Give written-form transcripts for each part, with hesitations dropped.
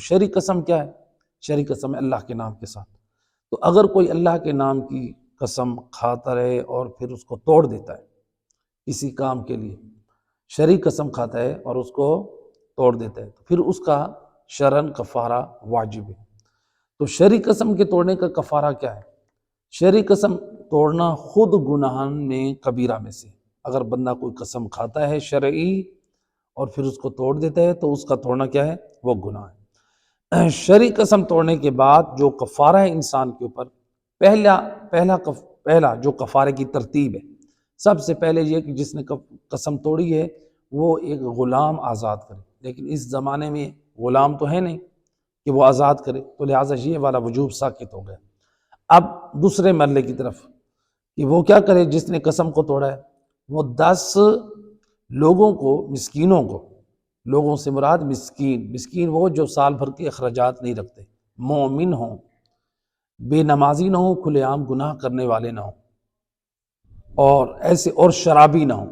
شریک قسم کیا ہے؟ شریک قسم ہے اللہ کے نام کے ساتھ۔ تو اگر کوئی اللہ کے نام کی قسم کھاتا رہے اور پھر اس کو توڑ دیتا ہے کسی کام کے لیے، شریک قسم کھاتا ہے اور اس کو توڑ دیتا ہے، تو پھر اس کا شرعاً کفارہ واجب ہے۔ تو شریک قسم کے توڑنے کا کفارہ کیا ہے؟ شریک قسم توڑنا خود گناہان میں کبیرہ میں سے، اگر بندہ کوئی قسم کھاتا ہے شرعی اور پھر اس کو توڑ دیتا ہے تو اس کا توڑنا کیا ہے؟ وہ گناہ ہے۔ شریک قسم توڑنے کے بعد جو کفارہ ہے انسان کے اوپر، پہلا جو کفارے کی ترتیب ہے، سب سے پہلے یہ کہ جس نے قسم توڑی ہے وہ ایک غلام آزاد کرے، لیکن اس زمانے میں غلام تو ہے نہیں کہ وہ آزاد کرے، تو لہٰذا یہ والا وجوب ساقط ہو گیا۔ اب دوسرے مرحلے کی طرف کہ وہ کیا کرے، جس نے قسم کو توڑا ہے وہ 10 لوگوں کو، مسکینوں کو، لوگوں سے مراد مسکین وہ جو سال بھر کے اخراجات نہیں رکھتے، مومن ہوں، بے نمازی نہ ہوں، کھلے عام گناہ کرنے والے نہ ہوں، اور شرابی نہ ہوں،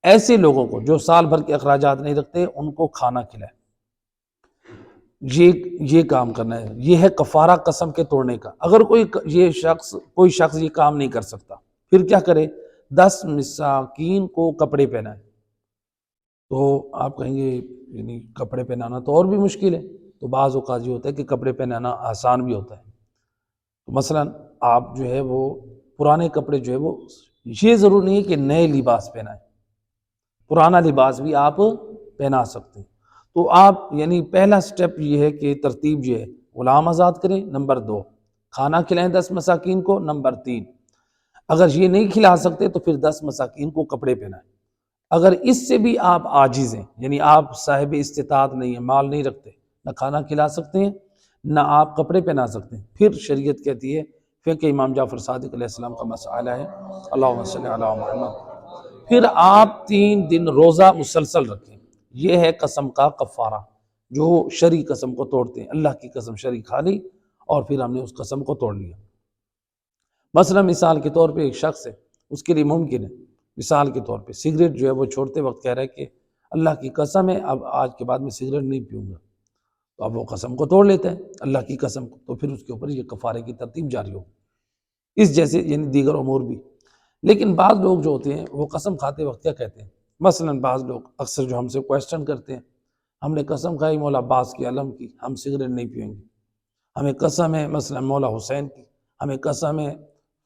ایسے لوگوں کو جو سال بھر کے اخراجات نہیں رکھتے ان کو کھانا کھلائے، یہ کام کرنا ہے۔ یہ ہے کفارہ قسم کے توڑنے کا۔ اگر کوئی شخص یہ کام نہیں کر سکتا، پھر کیا کرے؟ 10 مساکین کو کپڑے پہنائے۔ تو آپ کہیں گے یعنی کپڑے پہنانا تو اور بھی مشکل ہے، تو بعض اوقات یہ ہوتا ہے کہ کپڑے پہنانا آسان بھی ہوتا ہے۔ تو مثلا آپ جو ہے وہ پرانے کپڑے جو ہے وہ، یہ ضرور نہیں ہے کہ نئے لباس پہنائیں، پرانا لباس بھی آپ پہنا سکتے ہیں۔ تو آپ یعنی پہلا سٹیپ یہ ہے کہ ترتیب یہ ہے، غلام آزاد کریں، نمبر 2 کھانا کھلائیں 10 مساکین کو، نمبر 3 اگر یہ نہیں کھلا سکتے تو پھر 10 مساکین کو کپڑے پہنائیں۔ اگر اس سے بھی آپ عاجز ہیں، یعنی آپ صاحب استطاعت نہیں ہیں، مال نہیں رکھتے، نہ کھانا کھلا سکتے ہیں نہ آپ کپڑے پہنا سکتے ہیں، پھر شریعت کہتی ہے، پھر امام جعفر صادق علیہ السلام کا مسئلہ ہے، اللہم صلی علی محمد، پھر آپ 3 دن روزہ مسلسل رکھیں۔ یہ ہے قسم کا کفارہ، جو شرعی قسم کو توڑتے ہیں۔ اللہ کی قسم شرعی کھا لی اور پھر ہم نے اس قسم کو توڑ لیا۔ مثلا مثال کے طور پہ ایک شخص ہے، اس کے لیے ممکن ہے مثال کے طور پہ سگریٹ جو ہے وہ چھوڑتے وقت کہہ رہا ہے کہ اللہ کی قسم ہے اب آج کے بعد میں سگریٹ نہیں پیوں گا، تو اب وہ قسم کو توڑ لیتا ہے اللہ کی قسم کو، تو پھر اس کے اوپر یہ کفارے کی ترتیب جاری ہوگی۔ اس جیسے یعنی دیگر امور بھی۔ لیکن بعض لوگ جو ہوتے ہیں وہ قسم کھاتے وقت کیا کہتے ہیں، مثلا بعض لوگ اکثر جو ہم سے کویسچن کرتے ہیں، ہم نے قسم کھائی مولا عباس کی علم کی ہم سگریٹ نہیں پیئیں گے، ہمیں قسم ہے مثلا مولا حسین کی، ہمیں قسم ہے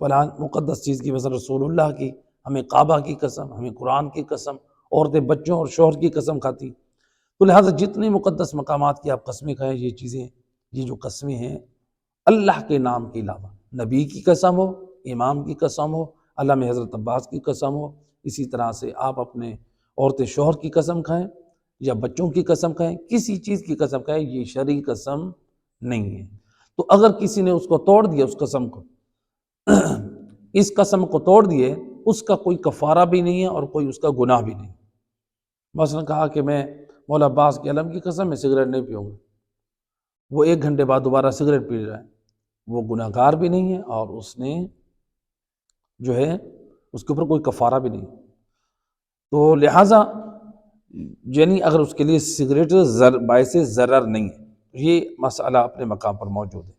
فلاں مقدس چیز کی، مثلا رسول اللہ کی، ہمیں کعبہ کی قسم، ہمیں قرآن کی قسم، عورتیں بچوں اور شوہر کی قسم کھاتی۔ تو لہٰذا جتنے مقدس مقامات کی آپ قسمیں کھائیں، یہ چیزیں، یہ جو قسمیں ہیں اللہ کے نام کے علاوہ، نبی کی قسم ہو، امام کی قسم ہو، علامہ حضرت عباس کی قسم ہو، اسی طرح سے آپ اپنے عورت شوہر کی قسم کھائیں یا بچوں کی قسم کھائیں، کسی چیز کی قسم کھائیں، یہ شرعی قسم نہیں ہے۔ تو اگر کسی نے اس کو توڑ دیا، اس قسم کو اس قسم کو توڑ دیے، اس کا کوئی کفارہ بھی نہیں ہے اور کوئی اس کا گناہ بھی نہیں۔ مثلا کہا کہ میں مولا عباس کی علم کی قسم میں سگریٹ نہیں پیوں گا، وہ 1 گھنٹے بعد دوبارہ سگریٹ پی رہا ہے، وہ گناہ گار بھی نہیں ہے اور اس نے جو ہے اس کے اوپر کوئی کفارہ بھی نہیں۔ تو لہٰذا یعنی اگر اس کے لیے سگریٹ باعث ضرر نہیں ہے، یہ مسئلہ اپنے مقام پر موجود ہے۔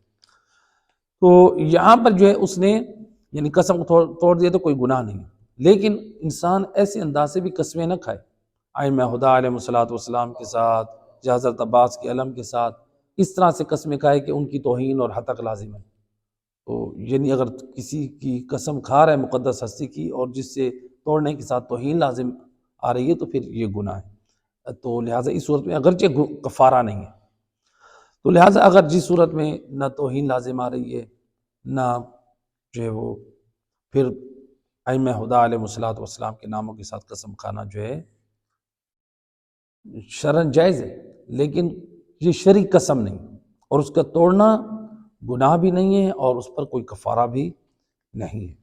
تو یہاں پر جو ہے اس نے یعنی قسم کو توڑ دیا تو کوئی گناہ نہیں ہے، لیکن انسان ایسے انداز سے بھی قسمیں نہ کھائے ائمہ خدا علیہ الصلوۃ والسلام کے ساتھ یا حضرت عباس کے علم کے ساتھ، اس طرح سے قسمیں کھائے کہ ان کی توہین اور حتق لازم ہے۔ تو یعنی اگر کسی کی قسم کھا رہا ہے مقدس ہستی کی اور جس سے توڑنے کے ساتھ توہین لازم آ رہی ہے تو پھر یہ گناہ ہے۔ تو لہٰذا اس صورت میں اگرچہ کفارہ نہیں ہے، تو لہٰذا اگر جس صورت میں نہ توہین لازم آ رہی ہے نہ جو ہے وہ، پھر ائمہ خدا علیہ الصلوۃ والسلام کے ناموں کے ساتھ قسم کھانا جو ہے شرعاً جائز ہے، لیکن یہ شرعی قسم نہیں، اور اس کا توڑنا گناہ بھی نہیں ہے اور اس پر کوئی کفارہ بھی نہیں ہے۔